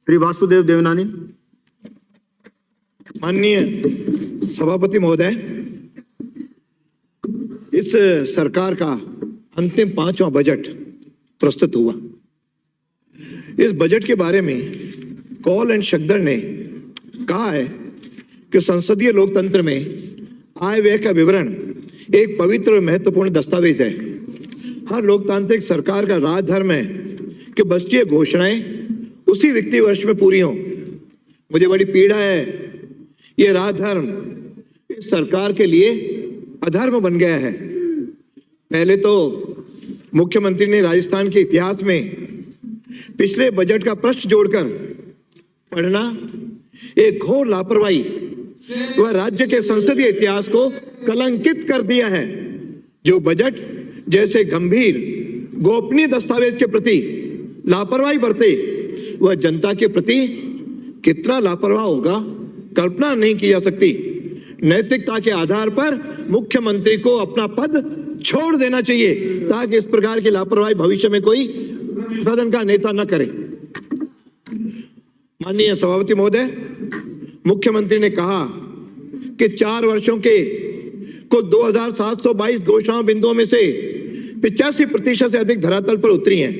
श्री वासुदेव देवनानी। माननीय सभापति महोदय, इस सरकार का अंतिम 5वां बजट प्रस्तुत हुआ। इस बजट के बारे में कौल एंड शक्दर ने कहा है कि संसदीय लोकतंत्र में आय व्यय का विवरण एक पवित्र और महत्वपूर्ण दस्तावेज है। हर लोकतांत्रिक सरकार का राजधर्म है कि बजटीय घोषणाएं उसी वित्तीय वर्ष में पूरी हों। मुझे बड़ी पीड़ा है, ये राजधर्म इस सरकार के लिए अधर्म बन गया है। पहले तो मुख्यमंत्री ने राजस्थान के इतिहास में पिछले बजट का पृष्ठ जोड़कर पढ़ना एक घोर लापरवाही वह राज्य के संसदीय इतिहास को कलंकित कर दिया है। जो बजट जैसे गंभीर गोपनीय दस्तावेज के प्रति लापरवाही बरते, वह जनता के प्रति कितना लापरवाह होगा कल्पना नहीं की जा सकती। नैतिकता के आधार पर मुख्यमंत्री को अपना पद छोड़ देना चाहिए ताकि इस प्रकार की लापरवाही भविष्य में कोई सदन का नेता न करे। माननीय सभापति महोदय, मुख्यमंत्री ने कहा कि 4 वर्षों के कुल 2722 घोषणा बिंदुओं में से 85% से अधिक धरातल पर उतरी हैं।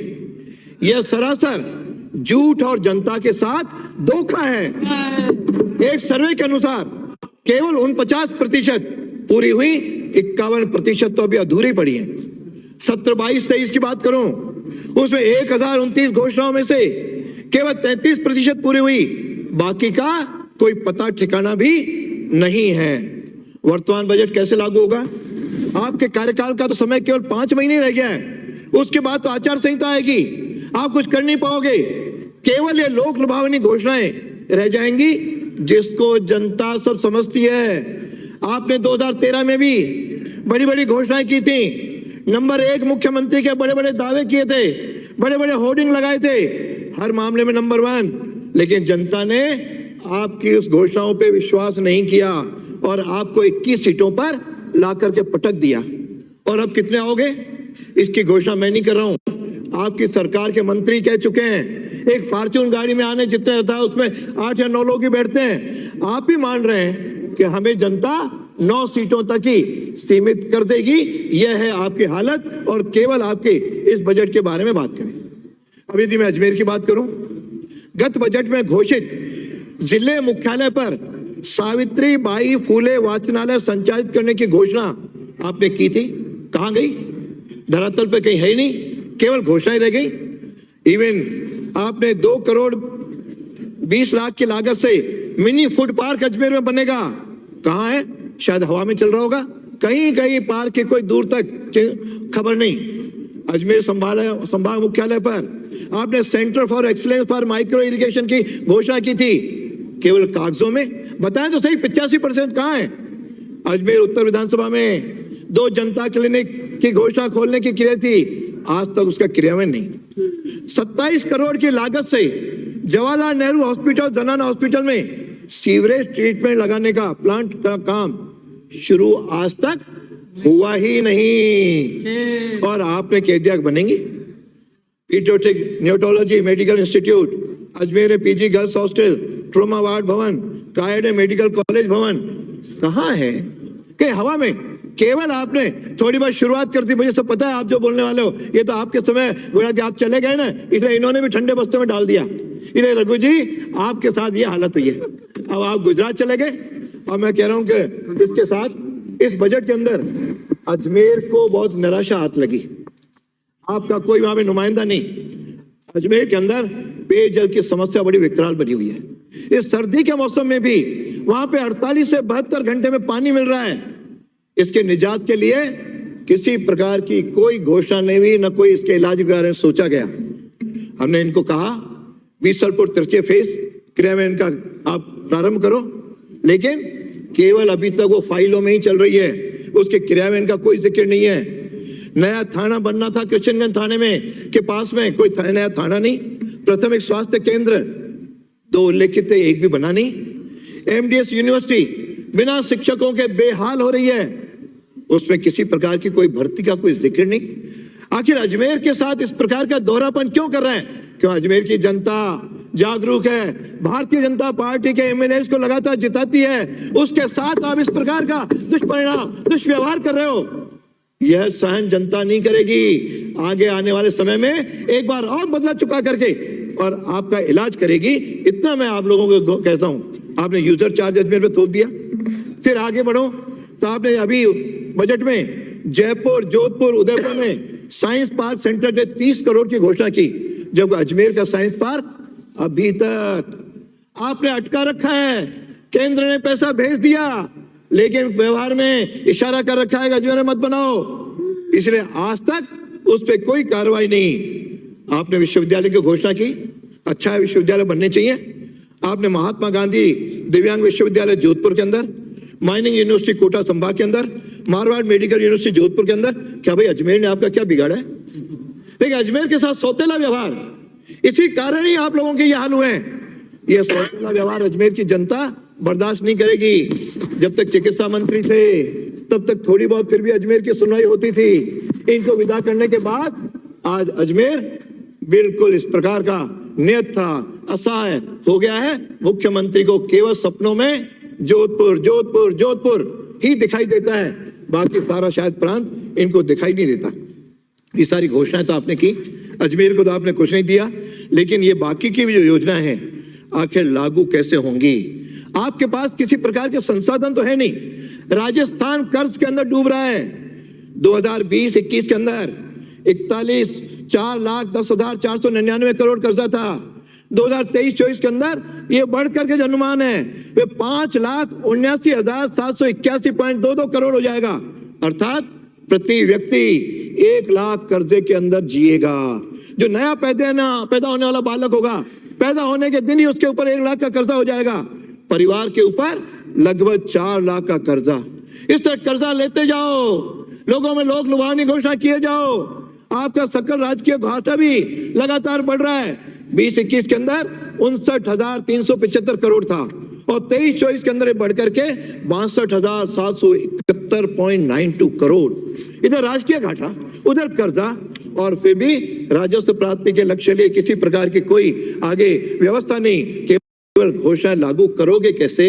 यह सरासर झूठ और जनता के साथ धोखा है। एक सर्वे के अनुसार केवल 49% पूरी हुई, 51% तो अभी अधूरी पड़ी है। सत्र 22-23 की बात करूं, उसमें 1029 घोषणाओं में से केवल 33% पूरी हुई, बाकी का कोई पता ठिकाना भी नहीं है। वर्तमान बजट कैसे लागू होगा? आपके कार्यकाल का तो समय केवल 5 महीने रह गया है, उसके बाद तो आचार संहिता आएगी, आप कुछ कर नहीं पाओगे। केवल ये लोक लुभावनी घोषणाएं रह जाएंगी जिसको जनता सब समझती है। आपने 2013 में भी बड़ी बड़ी घोषणाएं की थी। नंबर 1 मुख्यमंत्री के बड़े बड़े दावे किए थे, बड़े बड़े होर्डिंग लगाए थे, हर मामले में नंबर 1। लेकिन जनता ने आपकी उस घोषणाओं पे विश्वास नहीं किया और आपको 21 सीटों पर ला करके पटक दिया। और अब कितने आओगे इसकी घोषणा मैं नहीं कर रहा हूं, आपकी सरकार के मंत्री कह चुके हैं। एक फॉर्च्यून गाड़ी में आने जितने होता है उसमें 8 या 9 लोग ही बैठते हैं। आप भी मान रहे हैं कि हमें जनता 9 सीटों तक ही सीमित कर देगी। यह है आपकी हालत। और केवल आपके इस बजट के बारे में बात करें। अब यदि मैं अजमेर की बात करूं, गत बजट में घोषित जिले मुख्यालय पर सावित्री बाई फूले वाचनालय संचालित करने की घोषणा आपने की थी, कहां गई? धरातल पे कहीं है ही नहीं, केवल घोषणाएं रह गई। इवन आपने 2 करोड़ 20 लाख की लागत से मिनी फूड पार्क अजमेर में बनेगा, कहां है? शायद हवा में चल रहा होगा, कहीं कहीं पार्क की कोई दूर तक खबर नहीं। अजमेर संभाग मुख्यालय पर आपने centre for excellence for micro irrigation की घोषणा की थी, केवल कागजों में। बताएं तो सही, 85% कहां है? अजमेर उत्तर विधानसभा में 2 जनता क्लिनिक की घोषणा खोलने की क्रिया थी, आज तक उसका क्रियान्वयन नहीं। 27 करोड़ की लागत से जवाहरलाल नेहरू हॉस्पिटल जनाना हॉस्पिटल में सीवरेज ट्रीटमेंट लगाने का प्लांट का काम शुरू आज तक हुआ ही नहीं। और आपने कह दिया बनेंगी। Pediatric neurology medical institute Ajmer में, PG girls hostel, trauma ward भवन, कायडे मेडिकल कॉलेज भवन, कहां है? कि हवा में। केवल आपने थोड़ी बहुत शुरुआत कर दी। मुझे सब पता है आप जो बोलने वाले हो, ये तो आपके समय गोया कि आप चले गए ना, इसलिए इन्होंने भी ठंडे बस्ते में डाल दिया। इसलिए रघु जी आपके साथ ये हालत हुई है। अब आप गुजरात चले गए और मैं कह रहा हूं कि इसके साथ इस बजट के अंदर अजमेर को बहुत निराशा हाथ लगी। आपका कोई वहां पे नुमाइंदा नहीं। अजमेर के अंदर पेयजल की समस्या बड़ी विकराल बनी हुई है। इस सर्दी के मौसम में भी वहां पे 48 से 72 घंटे में पानी मिल रहा है। इसके निजात के लिए किसी प्रकार की कोई घोषणा नहीं हुई, न कोई इसके इलाज के बारे में सोचा गया। हमने इनको कहा बीसलपुर तृतीय फेज क्रियान्वयन का आप प्रारंभ करो, लेकिन केवल अभी तक वो फाइलों में ही चल रही है, उसके क्रियान्वयन का कोई जिक्र नहीं है। नया थाना बनना था कृष्णगंज थाने में के पास में, कोई नया थाना नहीं। प्राथमिक स्वास्थ्य केंद्र 2 उल्लेखित थे, एक भी बना नहीं। एमडीएस यूनिवर्सिटी बिना शिक्षकों के बेहाल हो रही है, उसमें किसी प्रकार की कोई भर्ती का कोई जिक्र नहीं। आखिर अजमेर के साथ इस प्रकार का दोहरापन क्यों कर रहे हैं? क्यों अजमेर की जनता जागरूक है, भारतीय जनता पार्टी के एमएलए को लगातार जिताती है, उसके साथ आप इस प्रकार का दुष्परिणाम, दुष्व्यवहार कर रहे हो, यह सहन जनता नहीं करेगी। आगे आने वाले समय में एक बार और बदला चुका करके और आपका इलाज करेगी। इतना मैं आप लोगों को कहता हूं। आपने यूजर चार्ज अजमेर पे थोप दिया, फिर आगे बढ़ो तो आपने अभी बजट में जयपुर, जोधपुर, उदयपुर में साइंस पार्क सेंटर के 30 करोड़ की घोषणा की, जब अजमेर का साइंस पार्क अभी तक आपने अटका रखा है। केंद्र ने पैसा भेज दिया, लेकिन व्यवहार में इशारा कर रखा है अजमेर मत बनाओ, इसलिए आज तक उस पर कोई कार्रवाई नहीं। आपने विश्वविद्यालय की घोषणा की, अच्छा है, विश्वविद्यालय बनने चाहिए। आपने महात्मा गांधी दिव्यांग विश्वविद्यालय जोधपुर के अंदर, माइनिंग यूनिवर्सिटी कोटा संभाग के अंदर, मारवाड़ मेडिकल यूनिवर्सिटी जोधपुर के अंदर, क्या भाई अजमेर ने आपका क्या बिगाड़ा है? देखिए अजमेर के साथ सौतेला व्यवहार, इसी कारण ही आप लोगों के ये हाल हुए हैं। ये सौतेला व्यवहार अजमेर की जनता बर्दाश्त नहीं करेगी। जब तक चिकित्सा मंत्री थे तब तक थोड़ी बहुत फिर भी अजमेर की सुनवाई होती थी। इनको विदा करने के बाद आज अजमेर बिल्कुल इस प्रकार का नियत था, असहाय हो गया है। मुख्यमंत्री को केवल सपनों में जोधपुर जोधपुर जोधपुर ही दिखाई देता है, बाकी सारा शायद प्रांत इनको दिखाई नहीं देता। ये सारी घोषणाएं तो आपने की, अजमेर को तो आपने कुछ नहीं दिया, लेकिन ये बाकी की भी जो योजना है आखिर लागू कैसे होंगी? आपके पास किसी प्रकार के संसाधन तो है नहीं। राजस्थान कर्ज के अंदर डूब रहा है। 2020-21 के अंदर 4,10,499 करोड़ कर्जा था। 2023-24 के अंदर ये बढ़ करके जो अनुमान है वे 5,79,781.22 करोड़ हो जाएगा। अर्थात प्रति व्यक्ति 1 लाख कर्जे के अंदर जिएगा। जो नया पैदा होने वाला बालक होगा, पैदा होने के दिन ही उसके ऊपर 1 लाख का कर्जा हो जाएगा। परिवार के ऊपर लगभग 4 लाख का कर्जा। इस तरह कर्जा लेते जाओ, लोगों में लोक लुभावनी घोषणा किए जाओ। आपका सकल राजकीय घाटा भी लगातार बढ़ रहा है। 20-21 के अंदर 59,375 करोड़ था और 23-24 के अंदर बढ़ करके 62,771.92 करोड़। इधर राजकीय घाटा, उधर कर्जा, और फिर भी राजस्व प्राप्ति के लक्ष्य लिए किसी प्रकार की कोई आगे व्यवस्था नहीं। केवल घोषणा लागू करोगे कैसे?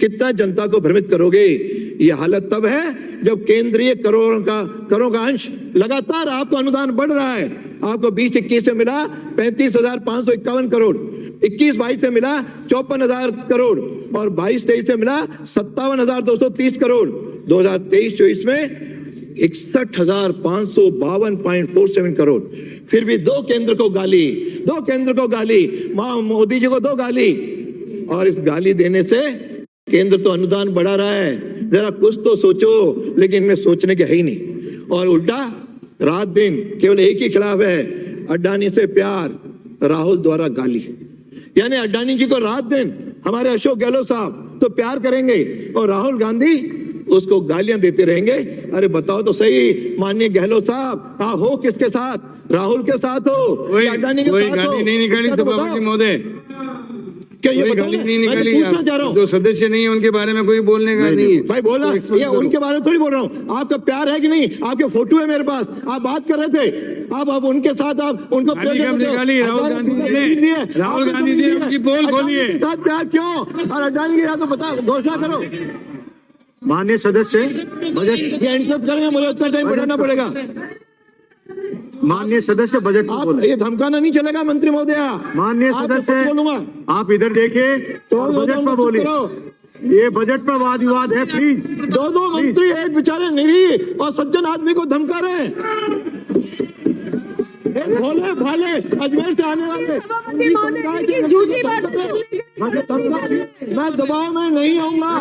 कितना जनता को भ्रमित करोगे? ये हालत तब है जब केंद्रीय करों का अंश लगातार आपको अनुदान बढ़ रहा है। आपको 20-21 से मिला 35,551 करोड़, 21-22 से मिला 54,000 करोड़ और 22-23 से मिला 57,230 करोड़। 2023-24 में 61,552.47 करोड़। फिर भी दो केंद्र को गाली, मोदी जी को दो गाली, और इस गाली देने से केंद्र तो अनुदान बढ़ा रहा है। जरा कुछ तो सोचो, लेकिन इनमें सोचने के है ही नहीं। और उल्टा रात दिन केवल एक ही खिलाफ है, अड्डानी से प्यार, राहुल द्वारा गाली। यानी अड्डानी जी को रात दिन हमारे अशोक गहलोत साहब तो प्यार करेंगे और राहुल गांधी उसको गालियां देते रहेंगे। अरे बताओ तो सही माननीय गहलोत साहब, हाँ हो किसके साथ? राहुल के साथ हो या अड्डानी के साथ हो? गाली नहीं निकाली सभापति महोदय, क्या ये गाली नहीं निकाली। पूछना चाह रहा हूँ, जो सदस्य नहीं है उनके बारे में कोई बोलने का नहीं है भाई। बोला ये उनके बारे में थोड़ी बोल रहा हूँ। आपका प्यार है कि नहीं? आपके फोटो है मेरे पास, आप बात कर रहे थे। अब उनके साथ आप उनको निकाली। राहुल गांधी जी ने उनकी पोल खोली है। साथ प्यार क्यों? और अड्डानी के साथ तो बता, घोषणा करो। माननीय सदस्य बजट, ये इंटरप्ट करेंगे, मुझे उतना टाइम बढ़ाना पड़ेगा। माननीय सदस्य बजट आप ये धमकाना नहीं चलेगा मंत्री महोदय। माननीय सदस्य बोलूंगा, आप इधर देखिए तो बजट पर बोलिए। ये बजट पर वाद विवाद है, प्लीज। दो मंत्री एक बेचारे निरीह और सज्जन आदमी को धमका रहे हैं। भोले भाले अजमेर से आने वाले झूठी बात। मैं दबाव में नहीं आऊंगा।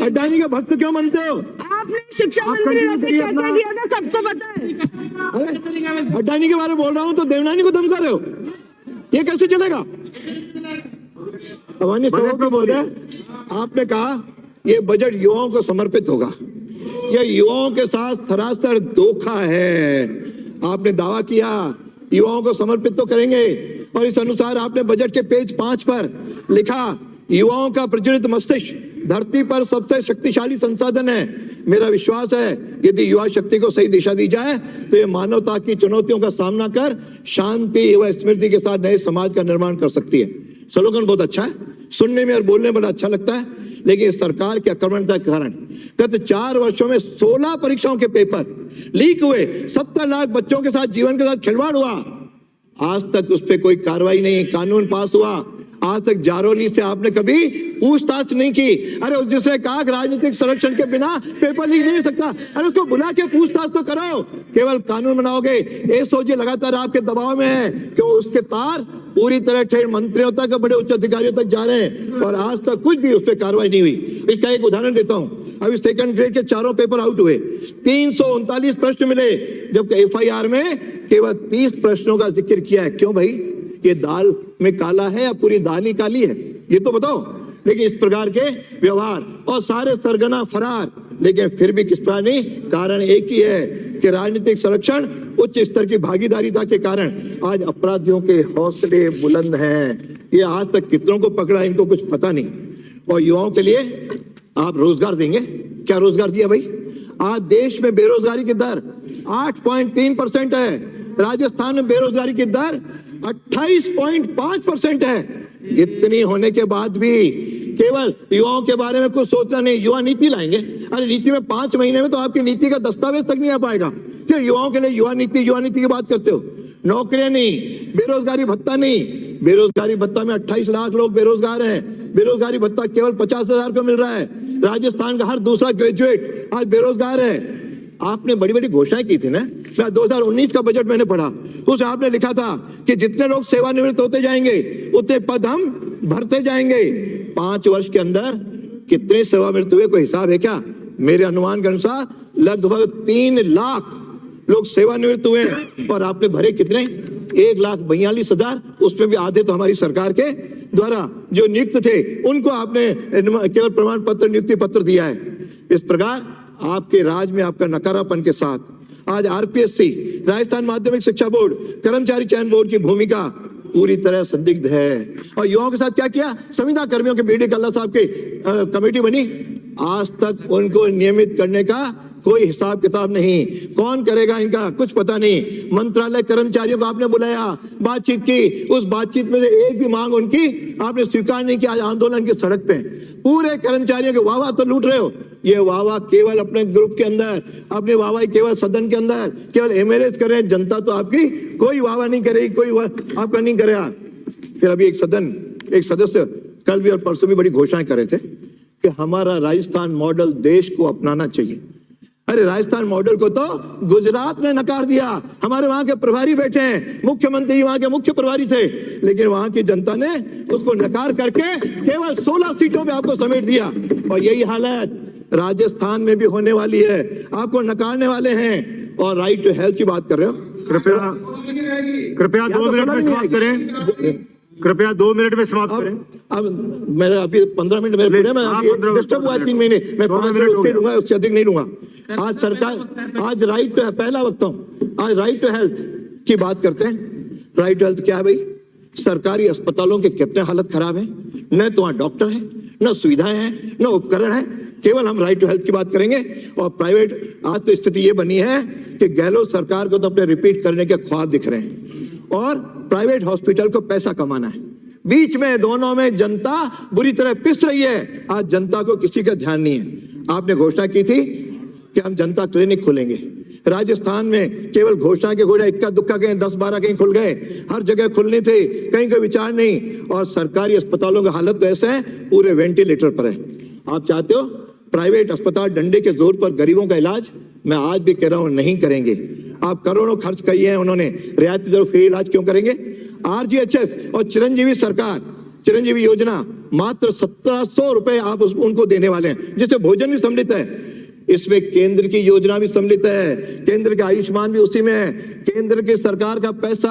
अड्डानी के भक्त क्यों बनते हो? आपने शिक्षा मंत्री रहते क्या क्या किया था सबको पता है। अड्डानी के बारे में बोल रहा हूँ तो देवनानी को धमका रहे हो, ये कैसे चलेगा? माननीय सभापति महोदय, आपने कहा ये बजट युवाओं को समर्पित होगा। यह युवाओं के साथ सरासर धोखा है। आपने दावा किया युवाओं को समर्पित तो करेंगे, और इस अनुसार आपने बजट के पेज 5 पर लिखा, युवाओं का प्रज्वलित मस्तिष्क धरती पर सबसे शक्तिशाली संसाधन है। मेरा विश्वास है यदि युवा शक्ति को सही दिशा दी जाए तो ये मानवता की चुनौतियों का सामना कर शांति व स्मृति के साथ नए समाज का निर्माण कर सकती है। स्लोगन बहुत अच्छा है, सुनने में और बोलने में बड़ा अच्छा लगता है, लेकिन सरकार के आक्रमणता के कारण गत 4 वर्षों में 16 परीक्षाओं के पेपर लीक हुए, 70 लाख बच्चों के साथ जीवन के साथ खिलवाड़ हुआ। आज तक उस पर कोई कार्रवाई नहीं, कानून पास हुआ, आज तक जारोली से आपने कभी पूछताछ नहीं की। अरे उस जिसने कहा कि राजनीतिक संरक्षण के बिना पेपर लीक नहीं हो सकता, अरे उसको बुला के पूछताछ तो करो। केवल कानून बनाओगे। एसओजी लगातार आपके दबाव में है कि उसके तार पूरी तरह ठेठ मंत्रियों तक, बड़े उच्च अधिकारियों तक जा रहे हैं और आज तक कुछ भी उस पर कार्रवाई नहीं हुई। इसका एक उदाहरण देता हूं। अभी सेकंड ग्रेड के 4 पेपर आउट हुए, 339 प्रश्न मिले, जबकि एफआईआर में केवल 30 प्रश्नों का जिक्र किया है। क्यों भाई, ये दाल में काला है या पूरी दाल ही काली है, ये तो बताओ। लेकिन इस प्रकार के व्यवहार और सारे सरगना फरार, लेकिन फिर भी किस प्रकार नहीं, कारण एक ही है कि राजनीतिक संरक्षण उच्च स्तर की भागीदारिता के कारण आज अपराधियों के हौसले बुलंद हैं। ये आज तक कितनों को पकड़ा, इनको कुछ पता नहीं। और युवाओं के लिए आप रोजगार देंगे, क्या रोजगार दिया भाई? आज देश में बेरोजगारी की दर 8.3% है, राजस्थान में बेरोजगारी की दर 28.5% है। इतनी होने के बाद भी केवल युवाओं के बारे में कुछ सोचना नहीं। युवा नीति लाएंगे, अरे नीति में 5 महीने में तो आपकी नीति का दस्तावेज तक नहीं आ पाएगा। क्यों युवाओं के लिए युवा नीति की बात करते हो? नौकरियां नहीं, बेरोजगारी भत्ता नहीं। बेरोजगारी भत्ता में 28 लाख लोग बेरोजगार हैं। बेरोजगारी भत्ता केवल 50,000 को मिल रहा है। राजस्थान का हर दूसरा ग्रेजुएट आज बेरोजगार है। आपने बड़ी बड़ी घोषणाएं की थी ना, मैं 2019 का बजट मैंने पढ़ा, उसमें आपने लिखा था कि जितने लोग सेवानिवृत्त होते जाएंगे उतने पद हम भरते जाएंगे। 5 वर्ष के अंदर कितने सेवानिवृत्त हुए, कोई हिसाब है क्या? मेरे अनुमान के अनुसार लगभग 3 लाख लोग सेवानिवृत्त हुए और आपने भरे कितने? 1,42,000। उसमें भी आधे तो हमारी सरकार के द्वारा जो नियुक्त थे उनको आपने केवल प्रमाण पत्र, नियुक्ति पत्र दिया है। इस प्रकार आपके राज में आपका नकारापन के साथ आज आरपीएससी, राजस्थान माध्यमिक शिक्षा बोर्ड, कर्मचारी चयन बोर्ड की भूमिका पूरी तरह संदिग्ध है। और युवाओं के साथ क्या किया? संविदा कर्मियों के बीडी कल्ला साहब की कमेटी बनी, आज तक उनको नियमित करने का कोई हिसाब किताब नहीं। कौन करेगा इनका, कुछ पता नहीं। मंत्रालय कर्मचारियों को आपने बुलाया, बातचीत की, उस बातचीत में से एक भी मांग उनकी आपने स्वीकार नहीं किया। आज आंदोलन की सड़क पे पूरे कर्मचारियों के वाहवाह तो लूट रहे हो। ये वाहवाह केवल अपने ग्रुप के अंदर, अपने वाहवाही केवल सदन के अंदर, केवल एमएलए कर रहे हैं। जनता तो आपकी कोई वाहवाह नहीं करेगी, कोई आपका नहीं करेगा। फिर अभी एक सदस्य कल भी और परसों भी बड़ी घोषणाएं कर रहे थे कि हमारा राजस्थान मॉडल देश को अपनाना चाहिए। अरे राजस्थान मॉडल को तो गुजरात ने नकार दिया। हमारे वहां के प्रभारी बैठे हैं, मुख्यमंत्री वहां के मुख्य प्रभारी थे, लेकिन वहां की जनता ने उसको नकार करके केवल 16 सीटों पे आपको समेट दिया। और यही हालत राजस्थान में भी होने वाली है, आपको नकारने वाले हैं। और राइट टू हेल्थ की बात कर रहे हो, कृपया 2 मिनट में समाप्त करें। कृपया 2 मिनट में समाप्त करें। अब मेरा अभी 15 मिनट मेरे पूरे, मैं डिस्टर्ब हुआ 3 महीने, मैं 5 मिनट लूंगा, उससे अधिक नहीं लूंगा। आज सरकार, आज राइट टू, पहला वक्त हूं, आज राइट टू हेल्थ की बात करते हैं। राइट टू हेल्थ क्या है भाई? सरकारी अस्पतालों के कितने हालत खराब है, न तो वहां डॉक्टर है, न सुविधाएं हैं, न उपकरण है। केवल हम राइट टू हेल्थ की बात करेंगे। और प्राइवेट, आज तो स्थिति ये बनी है कि गहलोत सरकार को तो अपने रिपीट करने के ख्वाब दिख रहे हैं और प्राइवेट हॉस्पिटल को पैसा कमाना है। बीच में दोनों में जनता बुरी तरह पिस रही है। आज जनता को किसी का ध्यान नहीं है। आपने घोषणा की थी कि हम जनता क्लिनिक खोलेंगे। राजस्थान में केवल घोषणा के घोषणा, इक्का दुक्का कहीं 10-12 कहीं खुल गए, हर जगह खुलने थे, कहीं का विचार नहीं। और सरकारी अस्पतालों की हालत तो ऐसे है, पूरे वेंटिलेटर पर है। आप चाहते हो प्राइवेट अस्पताल डंडे के जोर पर गरीबों का इलाज? मैं आज भी कह रहा हूं, नहीं करेंगे। आप करोड़ों खर्च किए हैं उन्होंने, रियायती दर फ्री इलाज क्यों करेंगे? आरजीएचएस और चिरंजीवी सरकार, चिरंजीवी योजना, मात्र 1700 रुपए आप उनको देने वाले हैं, जिससे भोजन भी सम्मिलित है। इसमें केंद्र की योजना भी सम्मिलित है, केंद्र का आयुष्मान भी उसी में है। केंद्र की सरकार का पैसा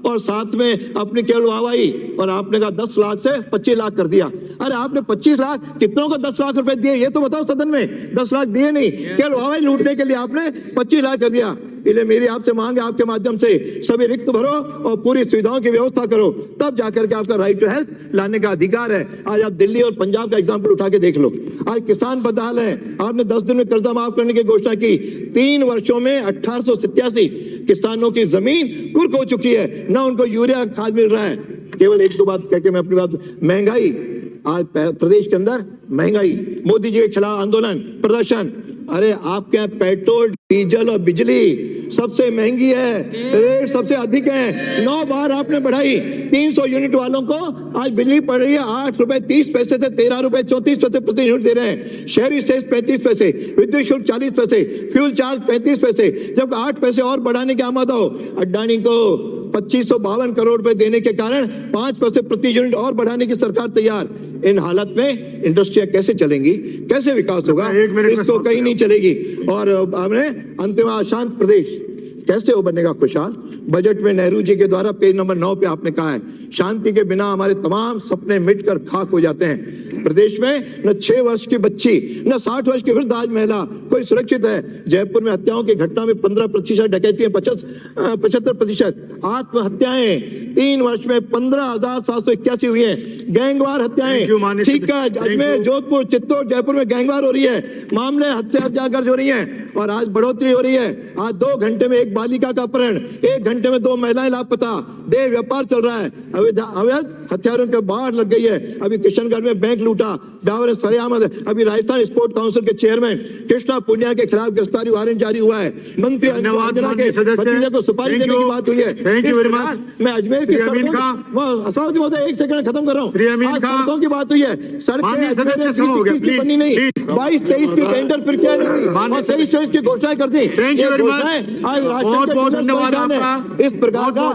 और साथ में अपनी केवल वाहवाही, और आपने कहा 10 लाख से 25 लाख कर दिया। अरे आपने 25 लाख कितनों को 10 लाख रुपए दिए ये तो बताओ सदन में। 10 लाख दिए नहीं, केवल वाहवाही लूटने के लिए आपने 25 लाख कर दिया। इसलिए मेरी आपसे मांग है, आपके माध्यम से सभी रिक्त भरो और पूरी सुविधाओं की व्यवस्था करो, तब जाकर के आपका राइट टू हेल्थ लाने का अधिकार है। आज आप दिल्ली और पंजाब का एग्जाम्पल उठा के देख लो। आज किसान बदहाल है, आपने 10 दिन में कर्जा माफ करने की घोषणा की। 3 वर्षों में 1887 किसानों की जमीन कुर्क हो चुकी है, ना उनको यूरिया खाद मिल रहा है। केवल एक दो बात कह के मैं अपनी बात, महंगाई आज प्रदेश के अंदर महंगाई, मोदी जी के खिलाफ आंदोलन प्रदर्शन। अरे आपके यहाँ पेट्रोल डीजल और बिजली सबसे महंगी है, रेट सबसे अधिक है। 9 बार आपने बढ़ाई। 300 यूनिट वालों को आज बिजली पड़ रही है 8 रुपए 30 पैसे से 13 रुपए 34 पैसे प्रति यूनिट दे रहे हैं। शहरी सेस 35 पैसे, विद्युत शुल्क 40 पैसे, फ्यूल चार्ज 35 पैसे, जब 8 पैसे और बढ़ाने के आमद हो। अडानी को 2552 करोड़ रुपए देने के कारण 5 पैसे प्रति यूनिट और बढ़ाने की सरकार तैयार। इन हालत में इंडस्ट्रियां कैसे चलेंगी, कैसे विकास होगा, इसको कहीं नहीं चलेगी। और हमने अंतिम अशांत प्रदेश कैसे वो बनेगा खुशहाल। बजट में नेहरू जी के द्वारा पेज नंबर 9 पे आपने कहा है, शांति के बिना हमारे तमाम सपने मिटकर खाक हो जाते हैं। प्रदेश में न 6 वर्ष की बच्ची न 60 वर्ष की वृद्ध आज महिला कोई सुरक्षित है। जयपुर में हत्याओं की घटना में 15% डकैती, 75% आत्महत्याएं। 3 वर्ष में 15,781 हुई है। गैंगवार हत्याएं, ठीक है, अजमेर, जोधपुर, चित्तौड़, जयपुर में गैंगवार हो रही है, मामले हत्या दर्ज हो रही है। और आज बढ़ोतरी हो रही है। आज 2 घंटे में एक बालिका का अपहरण, 1 घंटे में 2 महिलाएं लापता, देह व्यापार चल रहा है, अवैध हथियारों के बाढ़ लग गई है। अभी किशनगढ़ में बैंक लूटा, डावर सरेआमद है। अभी राजस्थान स्पोर्ट्स काउंसिल के चेयरमैन कृष्णा पुनिया के खिलाफ गिरफ्तारी वारंट जारी हुआ है। मंत्री अंजना के भतीजे को सुपारी देने की बात हुई है। मैं अजमेर की असावती महोदय 1 सेकंड खत्म कर रहा हूँ। सड़कों की बात हुई है, सड़कें बनी नहीं, 22-23 की टेंडर फिर क्या नहीं हुई, 23-24 की घोषणाएं कर दी। आज राष्ट्र इस प्रकार का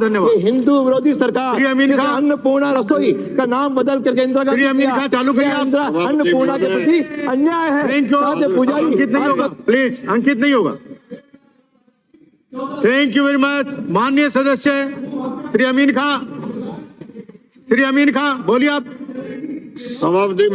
हिंदू विरोधी सरकार अन्नपूर्णा रसोई का नाम बदल करके इंदिरा गांधी चालू करिए। अन्नपूर्णा के प्रति अन्याय है। पुजारी अंकित नहीं होगा, प्लीज अंकित नहीं होगा। Thank you very much. माननीय सदस्य श्री अमीन खां बोलिए आप। सभापति